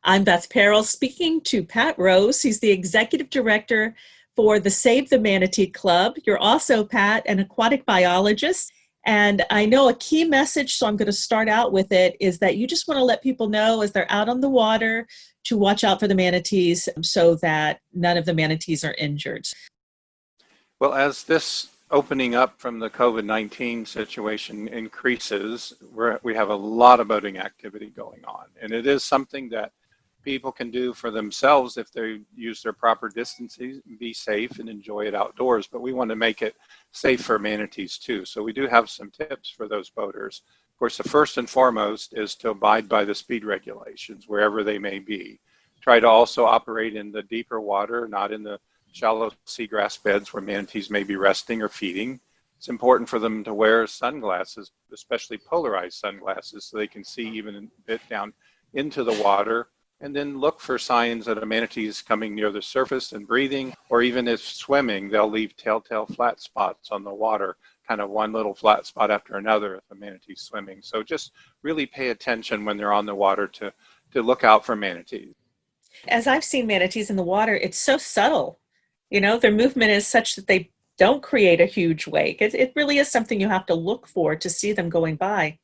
I'm Beth Perrell speaking to Pat Rose. He's the executive director for the Save the Manatee Club. You're also, Pat, an aquatic biologist. And I know a key message, so I'm going to start out with it, is that you just want to let people know as they're out on the water to watch out for the manatees so that none of the manatees are injured. Well, as this opening up from the COVID-19 situation increases, we have a lot of boating activity going on. And it is something that people can do for themselves if they use their proper distances, be safe and enjoy it outdoors. But we want to make it safe for manatees too. So we do have some tips for those boaters. Of course, the first and foremost is to abide by the speed regulations wherever they may be. Try to also operate in the deeper water, not in the shallow seagrass beds where manatees may be resting or feeding. It's important for them to wear sunglasses, especially polarized sunglasses, so they can see even a bit down into the water. And then look for signs that a manatee is coming near the surface and breathing, or even if swimming, they'll leave telltale flat spots on the water, kind of one little flat spot after another if a manatee's swimming. So just really pay attention when they're on the water to look out for manatees. As I've seen manatees in the water, it's so subtle. You know, their movement is such that they don't create a huge wake. It really is something you have to look for to see them going by.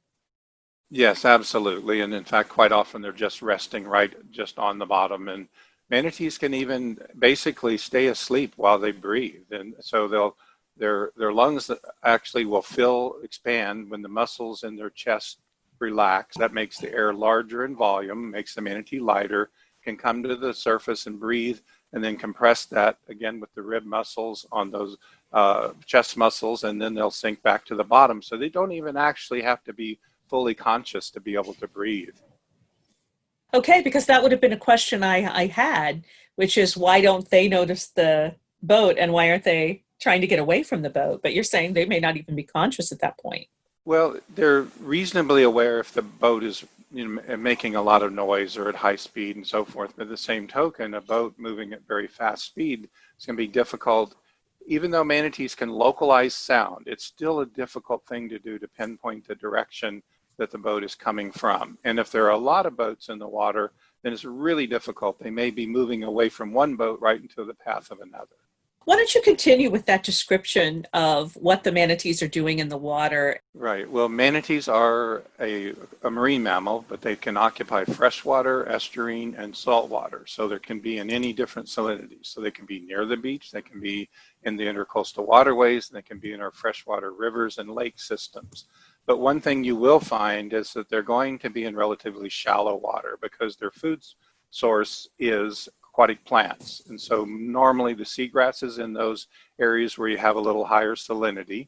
Yes, absolutely. And in fact, quite often they're just resting right just on the bottom. And manatees can even basically stay asleep while they breathe. And so their lungs actually will expand when the muscles in their chest relax. That makes the air larger in volume, makes the manatee lighter, can come to the surface and breathe, and then compress that again with the rib muscles on those chest muscles, and then they'll sink back to the bottom. So they don't even actually have to be fully conscious to be able to breathe. Okay, because that would have been a question I had, which is why don't they notice the boat and why aren't they trying to get away from the boat? But you're saying they may not even be conscious at that point. Well, they're reasonably aware if the boat is making a lot of noise or at high speed and so forth. But at the same token, a boat moving at very fast speed is going to be difficult. Even though manatees can localize sound, it's still a difficult thing to do to pinpoint the direction that the boat is coming from. And if there are a lot of boats in the water, then it's really difficult. They may be moving away from one boat right into the path of another. Why don't you continue with that description of what the manatees are doing in the water? Right. Well, manatees are a marine mammal, but they can occupy freshwater, estuarine, and saltwater. So there can be in any different salinities. So they can be near the beach, they can be in the intercoastal waterways, and they can be in our freshwater rivers and lake systems. But one thing you will find is that they're going to be in relatively shallow water because their food source is aquatic plants. And so normally the seagrass is in those areas where you have a little higher salinity.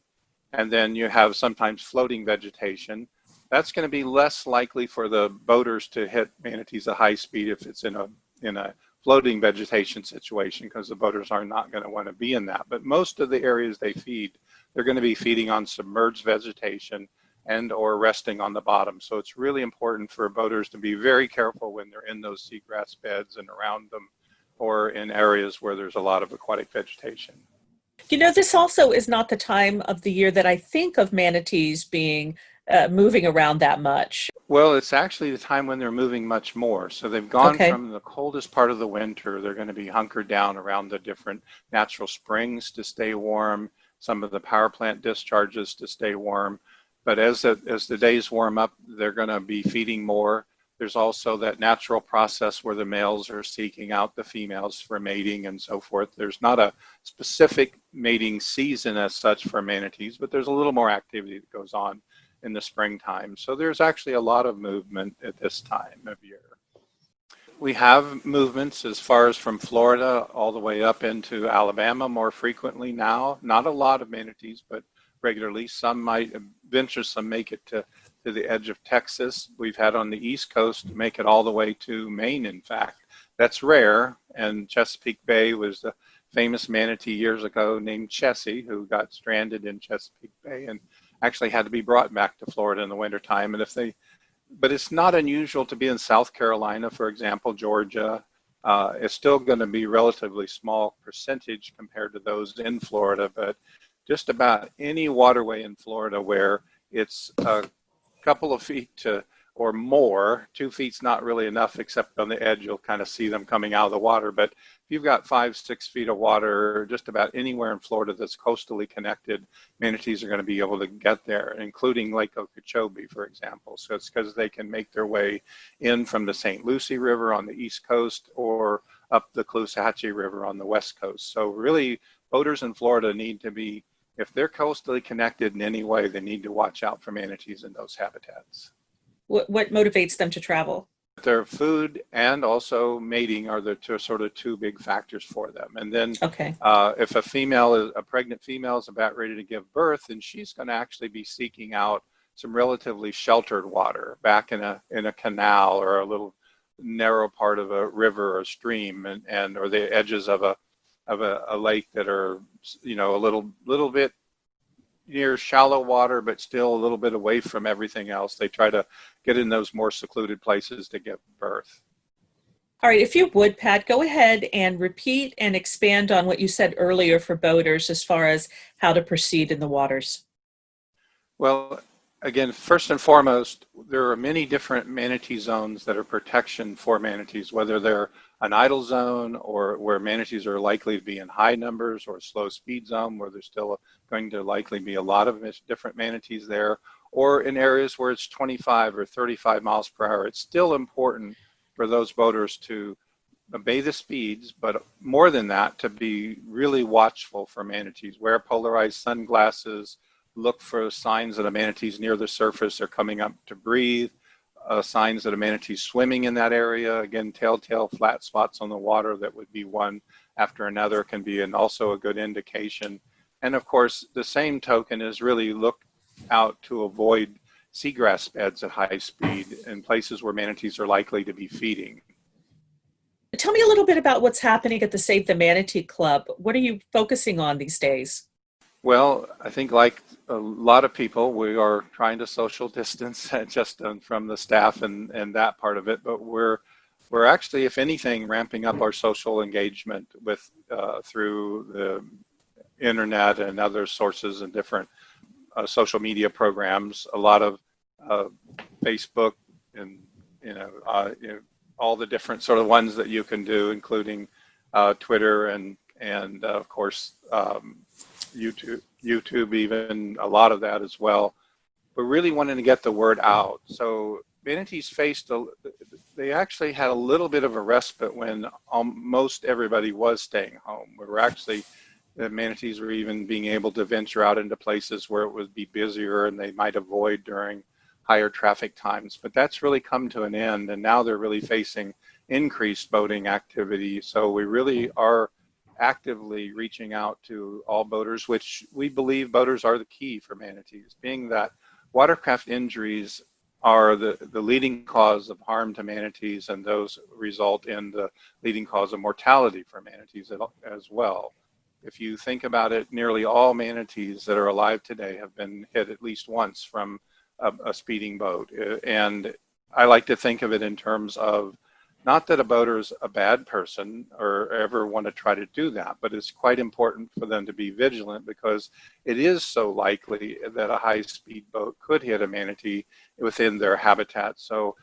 And then you have sometimes floating vegetation. That's going to be less likely for the boaters to hit manatees at high speed if it's in a floating vegetation situation, because the boaters are not going to want to be in that. But most of the areas they feed, they're going to be feeding on submerged vegetation and or resting on the bottom. So it's really important for boaters to be very careful when they're in those seagrass beds and around them or in areas where there's a lot of aquatic vegetation. You know, this also is not the time of the year that I think of manatees being moving around that much. Well, it's actually the time when they're moving much more. So they've gone Okay. from the coldest part of the winter, they're going to be hunkered down around the different natural springs to stay warm, some of the power plant discharges to stay warm. But as the days warm up, they're going to be feeding more. There's also that natural process where the males are seeking out the females for mating and so forth. There's not a specific mating season as such for manatees, but there's a little more activity that goes on in the springtime. So there's actually a lot of movement at this time of year. We have movements as far as from Florida all the way up into Alabama more frequently now. Not a lot of manatees, but regularly. Some might venture, some make it to the edge of Texas. We've had on the East Coast make it all the way to Maine, in fact. That's rare, and Chesapeake Bay was a famous manatee years ago named Chessie, who got stranded in Chesapeake Bay and actually had to be brought back to Florida in the wintertime. But it's not unusual to be in South Carolina, for example, Georgia. It's still going to be relatively small percentage compared to those in Florida, but just about any waterway in Florida where it's a couple of feet to or more. 2 feet's not really enough, except on the edge, you'll kind of see them coming out of the water. But if you've got 5-6 feet of water, just about anywhere in Florida that's coastally connected, manatees are going to be able to get there, including Lake Okeechobee, for example. So it's because they can make their way in from the St. Lucie River on the east coast or up the Caloosahatchee River on the west coast. So really, boaters in Florida need to be, if they're coastally connected in any way, they need to watch out for manatees in those habitats. What motivates them to travel? Their food and also mating are the two big factors for them. And then Okay. if a pregnant female is about ready to give birth, then she's going to actually be seeking out some relatively sheltered water back in a canal or a little narrow part of a river or stream, and or the edges of a lake that are, you know, a little bit near shallow water, but still a little bit away from everything else. They try to get in those more secluded places to give birth. All right, if you would, Pat, go ahead and repeat and expand on what you said earlier for boaters as far as how to proceed in the waters. Well, again, first and foremost, there are many different manatee zones that are protection for manatees, whether they're an idle zone or where manatees are likely to be in high numbers, or a slow speed zone where there's still going to likely be a lot of different manatees there, or in areas where it's 25 or 35 miles per hour. It's still important for those boaters to obey the speeds, but more than that, to be really watchful for manatees. Wear polarized sunglasses, look for signs that a manatee's near the surface or coming up to breathe, signs that a manatee's swimming in that area. Again, telltale flat spots on the water that would be one after another can be also a good indication. And of course, the same token is really look out to avoid seagrass beds at high speed in places where manatees are likely to be feeding. Tell me a little bit about what's happening at the Save the Manatee Club. What are you focusing on these days? Well, I think like a lot of people, we are trying to social distance just from the staff and that part of it. But we're actually, if anything, ramping up our social engagement with through the internet and other sources and different social media programs. A lot of Facebook and all the different sort of ones that you can do, including Twitter and of course YouTube even, a lot of that as well. But really wanting to get the word out. So manatees they actually had a little bit of a respite when most everybody was staying home. The manatees were even being able to venture out into places where it would be busier and they might avoid during higher traffic times. But that's really come to an end, and now they're really facing increased boating activity. So we really are actively reaching out to all boaters, which we believe boaters are the key for manatees, being that watercraft injuries are the leading cause of harm to manatees, and those result in the leading cause of mortality for manatees as well. If you think about it, nearly all manatees that are alive today have been hit at least once from a speeding boat. And I like to think of it in terms of not that a boater is a bad person or ever want to try to do that, but it's quite important for them to be vigilant, because it is so likely that a high-speed boat could hit a manatee within their habitat. So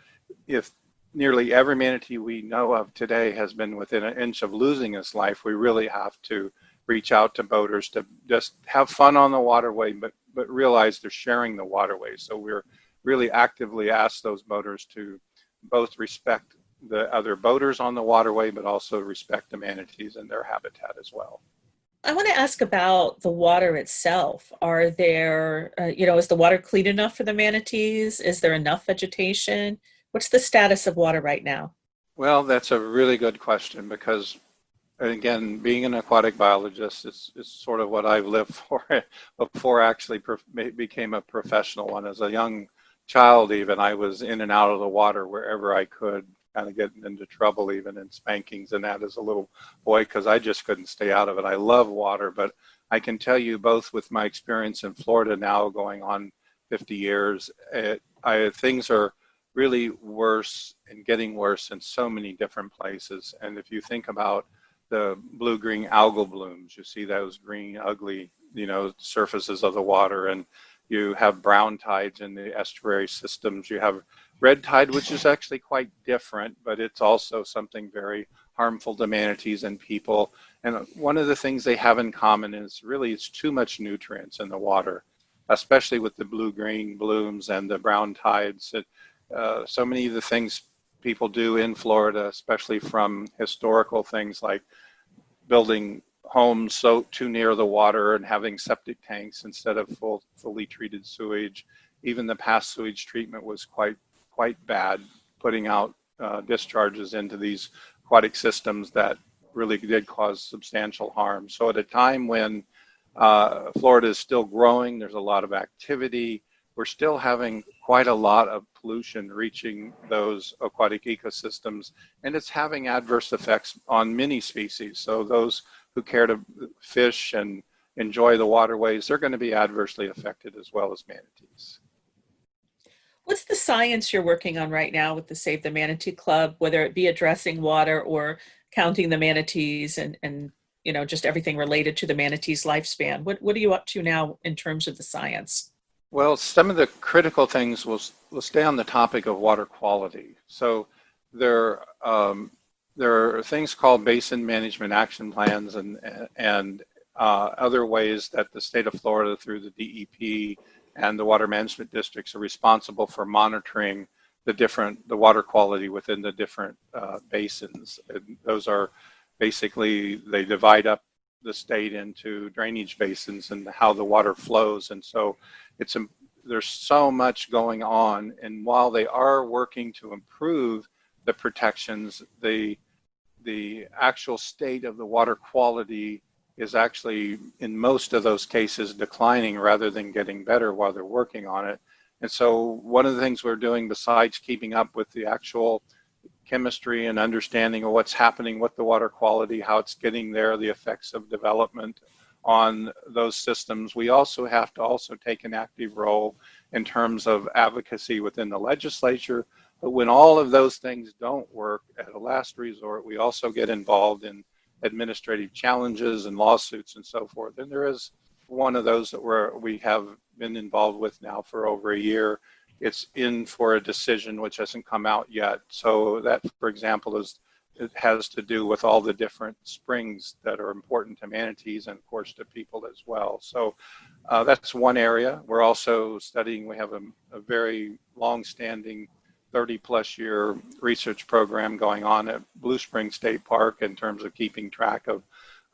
if nearly every manatee we know of today has been within an inch of losing its life, we really have to reach out to boaters to just have fun on the waterway, but realize they're sharing the waterway. So we're really actively ask those boaters to both respect the other boaters on the waterway, but also respect the manatees and their habitat as well. I want to ask about the water itself. Are there, is the water clean enough for the manatees? Is there enough vegetation? What's the status of water right now? Well, that's a really good question, because again, being an aquatic biologist is sort of what I've lived for before I actually became a professional one. As a young child even, I was in and out of the water wherever I could, kind of getting into trouble even in spankings and that as a little boy, because I just couldn't stay out of it. I love water, but I can tell you, both with my experience in Florida now going on 50 years, things are really worse and getting worse in so many different places. And if you think about the blue-green algal blooms, you see those green, ugly, surfaces of the water, and you have brown tides in the estuary systems. You have red tide, which is actually quite different, but it's also something very harmful to manatees and people. And one of the things they have in common is really it's too much nutrients in the water, especially with the blue-green blooms and the brown tides. So many of the things people do in Florida, especially from historical things like building homes so too near the water and having septic tanks instead of fully treated sewage. Even the past sewage treatment was quite bad, putting out discharges into these aquatic systems that really did cause substantial harm. So at a time when Florida is still growing, there's a lot of activity, we're still having quite a lot of pollution reaching those aquatic ecosystems, and it's having adverse effects on many species. So those who care to fish and enjoy the waterways, they're going to be adversely affected as well as manatees. What's the science you're working on right now with the Save the Manatee Club, whether it be addressing water or counting the manatees and just everything related to the manatee's lifespan? What are you up to now in terms of the science? Well, some of the critical things will stay on the topic of water quality. So there are things called basin management action plans and other ways that the state of Florida through the DEP and the water management districts are responsible for monitoring the water quality within the different basins. And those are basically, they divide up the state into drainage basins and how the water flows. And so there's so much going on. And while they are working to improve the protections, the actual state of the water quality is actually, in most of those cases, declining rather than getting better while they're working on it. And so one of the things we're doing, besides keeping up with the actual chemistry and understanding of what's happening with the water quality, how it's getting there, the effects of development on those systems, we also have to take an active role in terms of advocacy within the legislature. But when all of those things don't work, at a last resort, we also get involved in administrative challenges and lawsuits and so forth. And there is one of those that we have been involved with now for over a year. It's in for a decision which hasn't come out yet. So that, for example, it has to do with all the different springs that are important to manatees and of course to people as well. So that's one area. We're also studying, we have a very long-standing 30-plus year research program going on at Blue Spring State Park in terms of keeping track of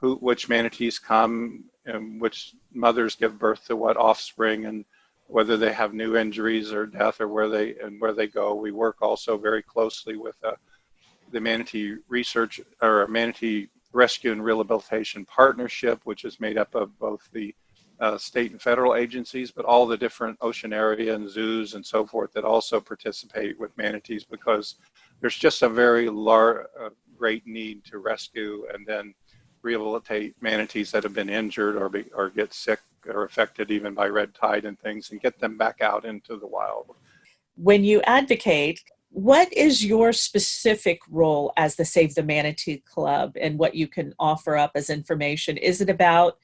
which manatees come and which mothers give birth to what offspring and whether they have new injuries or death or where they go. We work also very closely with the Manatee Research or Manatee Rescue and Rehabilitation Partnership, which is made up of both the state and federal agencies, but all the different ocean area and zoos and so forth that also participate with manatees, because there's just a very great need to rescue and then rehabilitate manatees that have been injured or get sick or affected even by red tide and things, and get them back out into the wild. When you advocate, what is your specific role as the Save the Manatee Club and what you can offer up as information? Is it about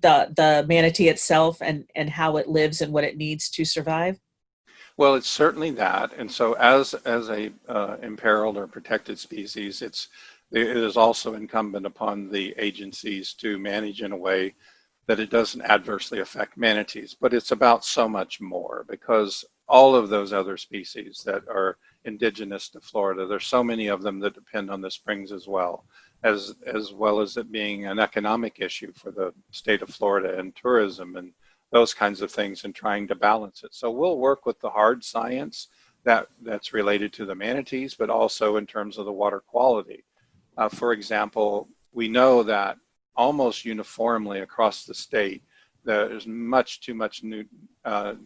the manatee itself and how it lives and what it needs to survive? Well, it's certainly that. And so as a imperiled or protected species, it is also incumbent upon the agencies to manage in a way that it doesn't adversely affect manatees. But it's about so much more, because all of those other species that are indigenous to Florida, there's so many of them that depend on the springs as well as it being an economic issue for the state of Florida and tourism and those kinds of things, and trying to balance it. So we'll work with the hard science that's related to the manatees, but also in terms of the water quality. For example, we know that almost uniformly across the state, there's much too much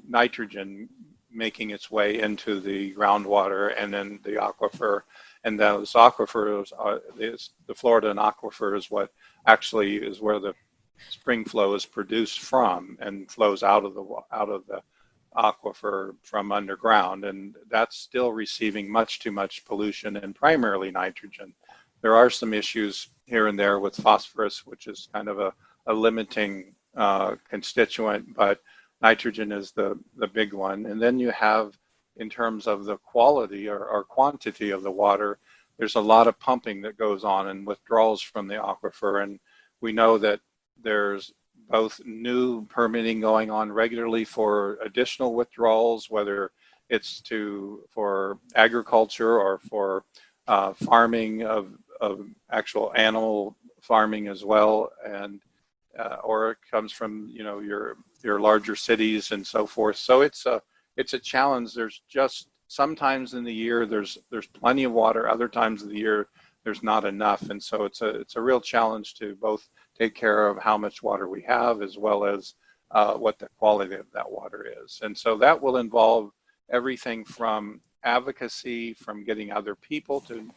nitrogen making its way into the groundwater and then the aquifer. And those aquifers, the Floridan aquifer is what actually is where the spring flow is produced from and flows out of the aquifer from underground. And that's still receiving much too much pollution, and primarily nitrogen. There are some issues here and there with phosphorus, which is kind of a limiting constituent, but nitrogen is the big one. And then you have in terms of the quality or quantity of the water, there's a lot of pumping that goes on and withdrawals from the aquifer. And we know that there's both new permitting going on regularly for additional withdrawals, whether it's for agriculture or for farming of actual animal farming as well, and or it comes from your larger cities and so forth. So it's a challenge. There's just sometimes in the year there's plenty of water, other times of the year there's not enough, and so it's a real challenge to both take care of how much water we have as well as what the quality of that water is. And so that will involve everything from advocacy, from getting other people to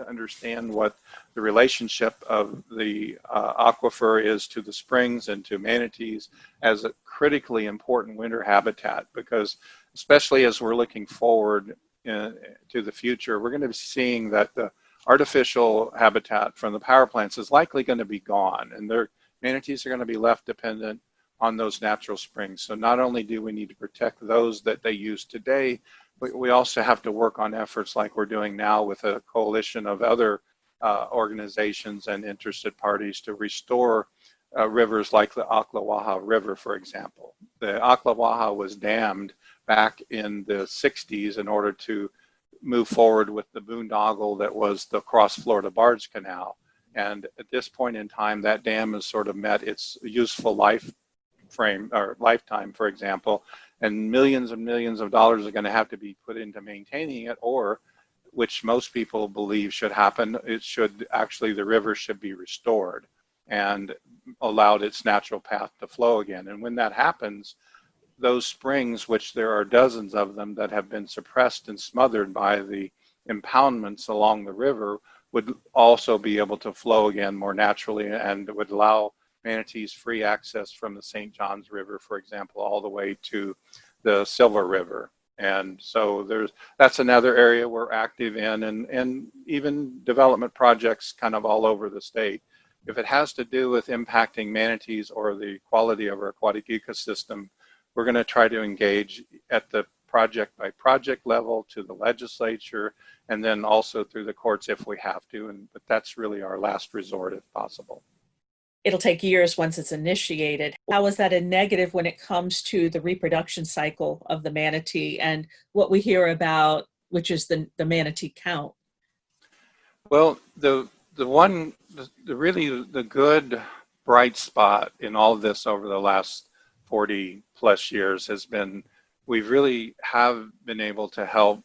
understand what the relationship of the aquifer is to the springs and to manatees as a critically important winter habitat, because especially as we're looking forward to the future, we're going to be seeing that the artificial habitat from the power plants is likely going to be gone, and manatees are going to be left dependent on those natural springs. So not only do we need to protect those that they use today, but we also have to work on efforts like we're doing now with a coalition of other organizations and interested parties to restore rivers like the Ocklawaha River, for example. The Ocklawaha was dammed back in the 60s in order to move forward with the boondoggle that was the Cross Florida Barge Canal. And at this point in time, that dam has sort of met its useful lifetime, for example, and millions of dollars are going to have to be put into maintaining it, or which most people believe should happen, the river should be restored and allowed its natural path to flow again. And when that happens, those springs, which there are dozens of them that have been suppressed and smothered by the impoundments along the river, would also be able to flow again more naturally, and would allow manatees free access from the St. Johns River, for example, all the way to the Silver River. And so that's another area we're active in, and even development projects kind of all over the state. If it has to do with impacting manatees or the quality of our aquatic ecosystem, we're going to try to engage at the project by project level to the legislature, and then also through the courts if we have to. But that's really our last resort if possible. It'll take years once it's initiated. How is that a negative when it comes to the reproduction cycle of the manatee and what we hear about, which is the manatee count? Well, the good bright spot in all of this over the last 40 plus years has been, we really have been able to help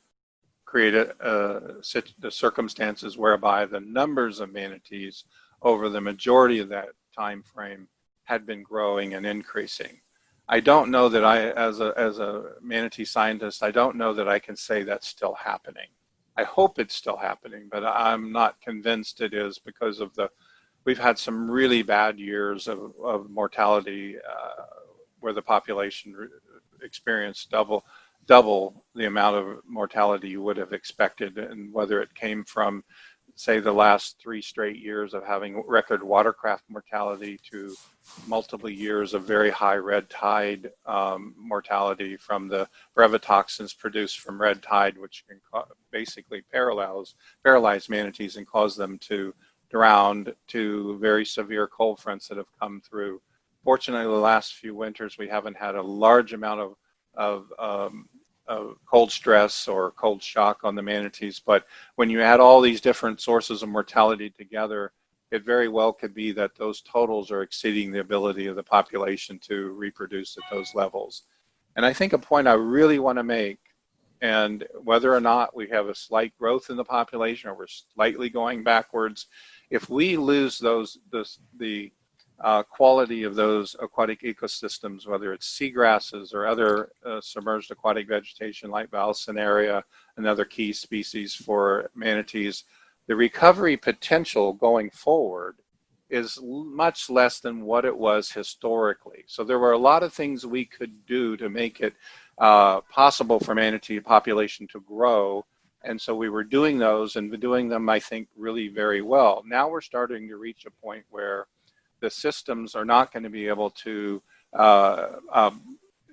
create the circumstances whereby the numbers of manatees over the majority of that time frame had been growing and increasing. I don't know that as a manatee scientist, I don't know that I can say that's still happening. I hope it's still happening, but I'm not convinced it is, because we've had some really bad years of mortality where the population experienced double the amount of mortality you would have expected, and whether it came from, say, the last 3 straight years of having record watercraft mortality to multiple years of very high red tide mortality from the brevetoxins produced from red tide, which can basically paralyze manatees and cause them to drown, to very severe cold fronts that have come through. Fortunately, the last few winters, we haven't had a large amount of cold stress or cold shock on the manatees. But when you add all these different sources of mortality together, it very well could be that those totals are exceeding the ability of the population to reproduce at those levels. And I think a point I really want to make, and whether or not we have a slight growth in the population or we're slightly going backwards, if we lose the quality of those aquatic ecosystems, whether it's seagrasses or other submerged aquatic vegetation like Vallisneria, another key species for manatees, the recovery potential going forward is much less than what it was historically. So there were a lot of things we could do to make it possible for manatee population to grow. And so we were doing those, and doing them, I think, really very well. Now we're starting to reach a point where the systems are not going to be able to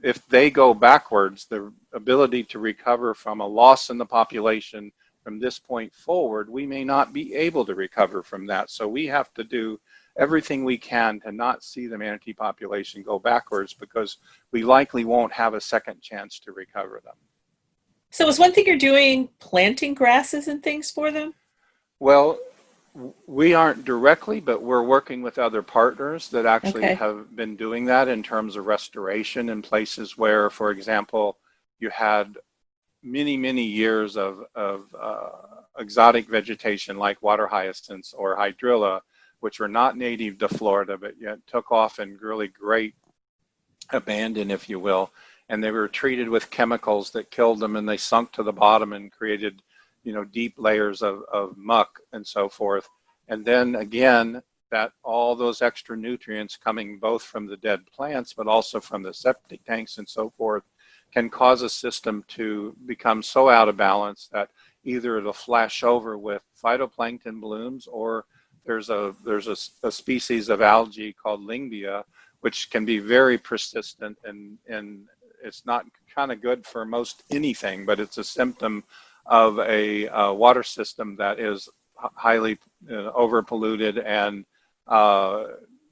if they go backwards, the ability to recover from a loss in the population from this point forward, we may not be able to recover from that. So we have to do everything we can to not see the manatee population go backwards, because we likely won't have a second chance to recover them. So is one thing you're doing planting grasses and things for them? Well, we aren't directly, but we're working with other partners that actually Okay. have been doing that in terms of restoration in places where, for example, you had many years of exotic vegetation like water hyacinths or hydrilla, which were not native to Florida, but yet took off in really great abandon, if you will. And they were treated with chemicals that killed them, and they sunk to the bottom and created, deep layers of muck and so forth. And then again, that all those extra nutrients coming both from the dead plants, but also from the septic tanks and so forth, can cause a system to become so out of balance that either it'll flash over with phytoplankton blooms, or there's a species of algae called Lingbia, which can be very persistent, and it's not kind of good for most anything, but it's a symptom of a water system that is highly over polluted. And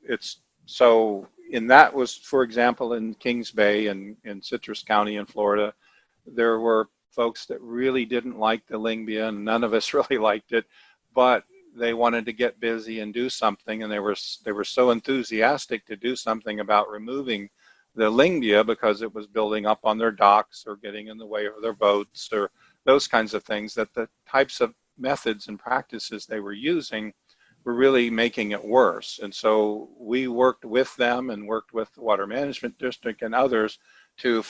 it's so, and that was, for example, in Kings Bay and in Citrus County in Florida, there were folks that really didn't like the Lingbia, and none of us really liked it, but they wanted to get busy and do something, and they were so enthusiastic to do something about removing the Lingbia because it was building up on their docks or getting in the way of their boats or those kinds of things, that the types of methods and practices they were using were really making it worse. And so we worked with them and worked with the Water Management District and others to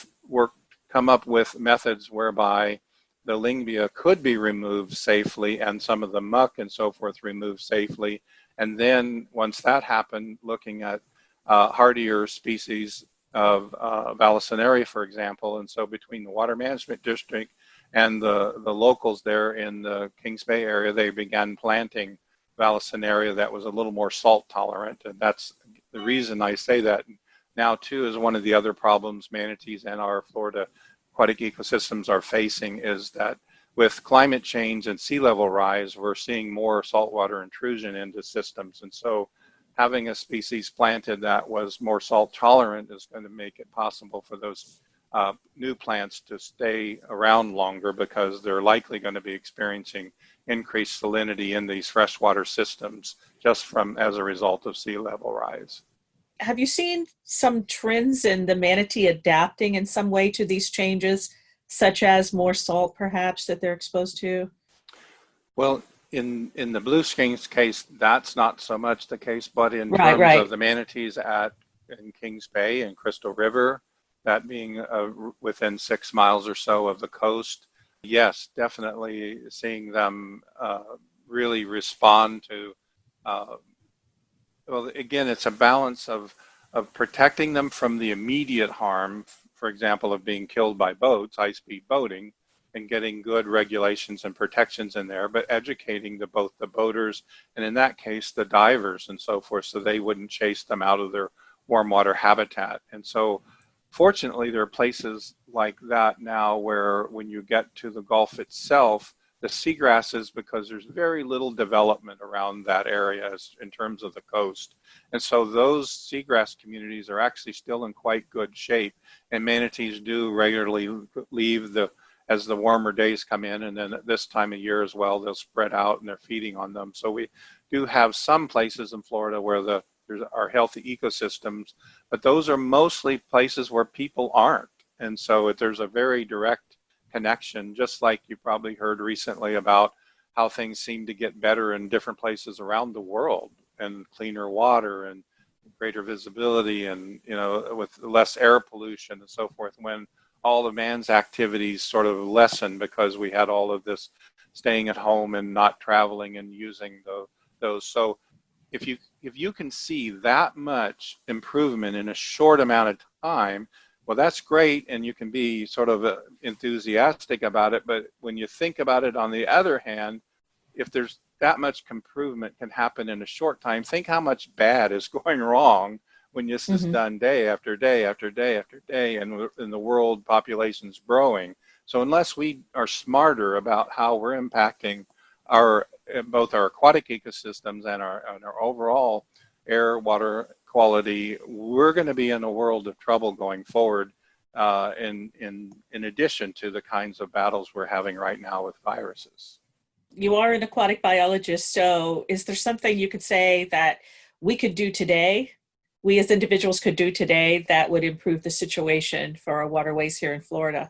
come up with methods whereby the Lingbia could be removed safely and some of the muck and so forth removed safely. And then once that happened, looking at hardier species of Vallisneria, for example. And so between the Water Management District and the locals there in the Kings Bay area, they began planting Vallisneria that was a little more salt tolerant. And that's the reason I say that now too, is one of the other problems manatees and our Florida aquatic ecosystems are facing, is that with climate change and sea level rise, we're seeing more saltwater intrusion into systems. And so having a species planted that was more salt tolerant is going to make it possible for those new plants to stay around longer, because they're likely going to be experiencing increased salinity in these freshwater systems just as a result of sea level rise. Have you seen some trends in the manatee adapting in some way to these changes, such as more salt perhaps that they're exposed to? Well, in the blue skin's case, that's not so much the case, but in Right, terms of right. the manatees in Kings Bay and Crystal River, that being within 6 miles or so of the coast, yes, definitely seeing them really respond to, well, again, it's a balance of protecting them from the immediate harm, for example, of being killed by boats, high-speed boating, and getting good regulations and protections in there, but educating both the boaters and, in that case, the divers and so forth, so they wouldn't chase them out of their warm water habitat. And so fortunately, there are places like that now where when you get to the Gulf itself, the seagrasses, because there's very little development around that area in terms of the coast. And so those seagrass communities are actually still in quite good shape. And manatees do regularly leave as the warmer days come in, and then at this time of year as well, they'll spread out and they're feeding on them. So we do have some places in Florida where there are healthy ecosystems, but those are mostly places where people aren't. And so there's a very direct connection, just like you probably heard recently about how things seem to get better in different places around the world, and cleaner water and greater visibility, and with less air pollution and so forth, when all the man's activities sort of lessen because we had all of this staying at home and not traveling and using those. So if you can see that much improvement in a short amount of time, well, that's great, and you can be sort of enthusiastic about it. But when you think about it, on the other hand, if there's that much improvement can happen in a short time, think how much bad is going wrong when this is done day after day after day after day, and the world population's growing. So unless we are smarter about how we're impacting our both our aquatic ecosystems and our overall air, water quality, we're going to be in a world of trouble going forward. In addition to the kinds of battles we're having right now with viruses. You are an aquatic biologist, so is there something you could say that we could do today, we as individuals could do today, that would improve the situation for our waterways here in Florida?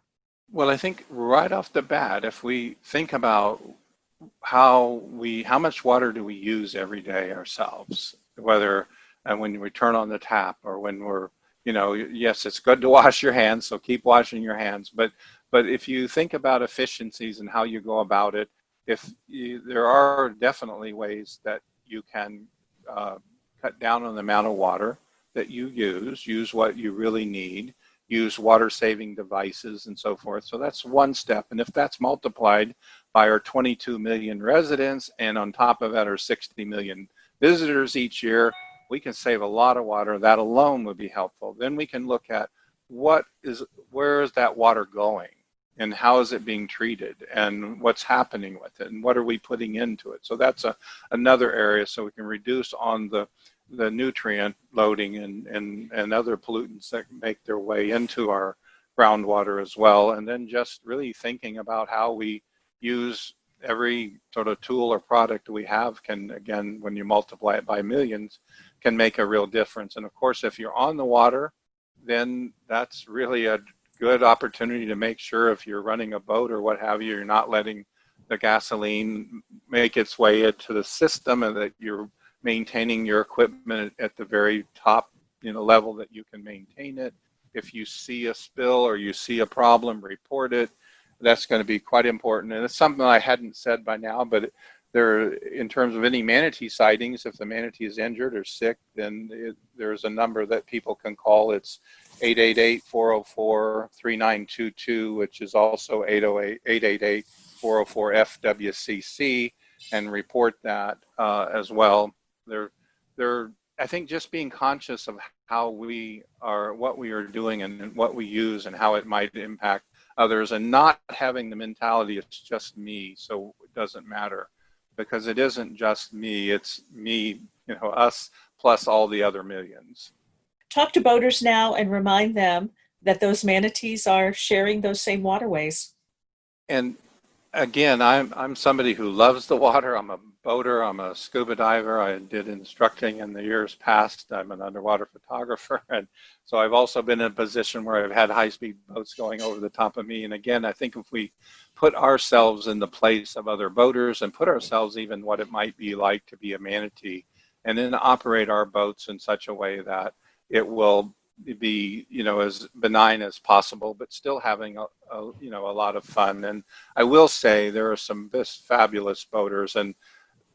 Well, I think right off the bat, if we think about how much water do we use every day ourselves, whether when we turn on the tap or when we're, yes, it's good to wash your hands, so keep washing your hands. But if you think about efficiencies and how you go about it, there are definitely ways that you can cut down on the amount of water that you use what you really need, use water-saving devices and so forth. So that's one step. And if that's multiplied by our 22 million residents, and on top of that our 60 million visitors each year, we can save a lot of water. That alone would be helpful. Then we can look at where is that water going, and how is it being treated, and what's happening with it, and what are we putting into it. So that's another area, so we can reduce on the nutrient loading and other pollutants that make their way into our groundwater as well. And then just really thinking about how we use every sort of tool or product we have can, again, when you multiply it by millions, can make a real difference. And of course, if you're on the water, then that's really a good opportunity to make sure if you're running a boat or what have you, you're not letting the gasoline make its way into the system, and that you're maintaining your equipment at the very top level that you can maintain it. If you see a spill or you see a problem, report it. That's going to be quite important. And it's something I hadn't said by now, but in terms of any manatee sightings, if the manatee is injured or sick, then there's a number that people can call. It's 888-404-3922, which is also 888-404-FWCC, and report that as well. I think just being conscious of how what we are doing and what we use and how it might impact others, and not having the mentality it's just me, so it doesn't matter, because it isn't just me, it's me, us plus all the other millions. Talk to boaters now and remind them that those manatees are sharing those same waterways. And again, I'm somebody who loves the water. I'm a boater, I'm a scuba diver. I did instructing in the years past. I'm an underwater photographer. And so I've also been in a position where I've had high-speed boats going over the top of me. And again, I think if we put ourselves in the place of other boaters and put ourselves even what it might be like to be a manatee, and then operate our boats in such a way that it will be, as benign as possible, but still having a lot of fun. And I will say there are some fabulous boaters, and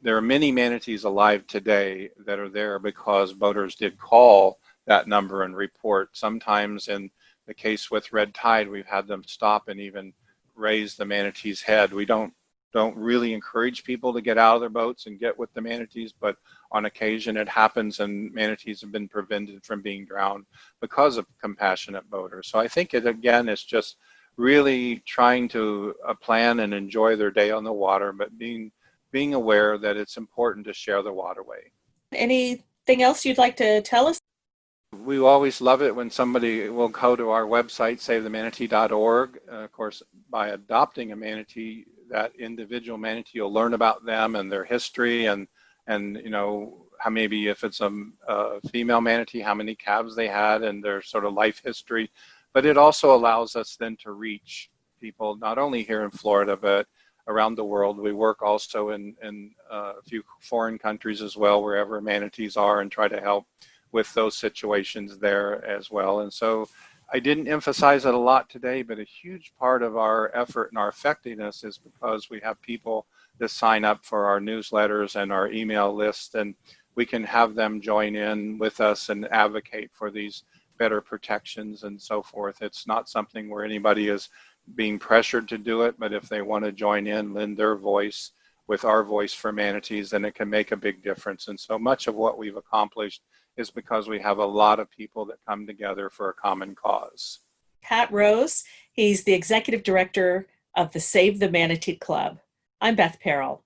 there are many manatees alive today that are there because boaters did call that number and report. Sometimes in the case with red tide, we've had them stop and even raise the manatee's head. We don't really encourage people to get out of their boats and get with the manatees, but on occasion it happens, and manatees have been prevented from being drowned because of compassionate boaters. So I think it, again, is just really trying to plan and enjoy their day on the water, but being aware that it's important to share the waterway. Anything else you'd like to tell us? We always love it when somebody will go to our website, savethemanatee.org. Of course, by adopting a manatee, that individual manatee will learn about them and their history, and how maybe if it's a female manatee, how many calves they had and their sort of life history. But it also allows us then to reach people not only here in Florida, but around the world. We work also in a few foreign countries as well, wherever manatees are, and try to help with those situations there as well. And so I didn't emphasize it a lot today, but a huge part of our effort and our effectiveness is because we have people that sign up for our newsletters and our email list, and we can have them join in with us and advocate for these better protections and so forth. It's not something where anybody is being pressured to do it, but if they want to join in, lend their voice, with our voice for manatees, then it can make a big difference. And so much of what we've accomplished is because we have a lot of people that come together for a common cause. Pat Rose, he's the executive director of the Save the Manatee Club. I'm Beth Perrell.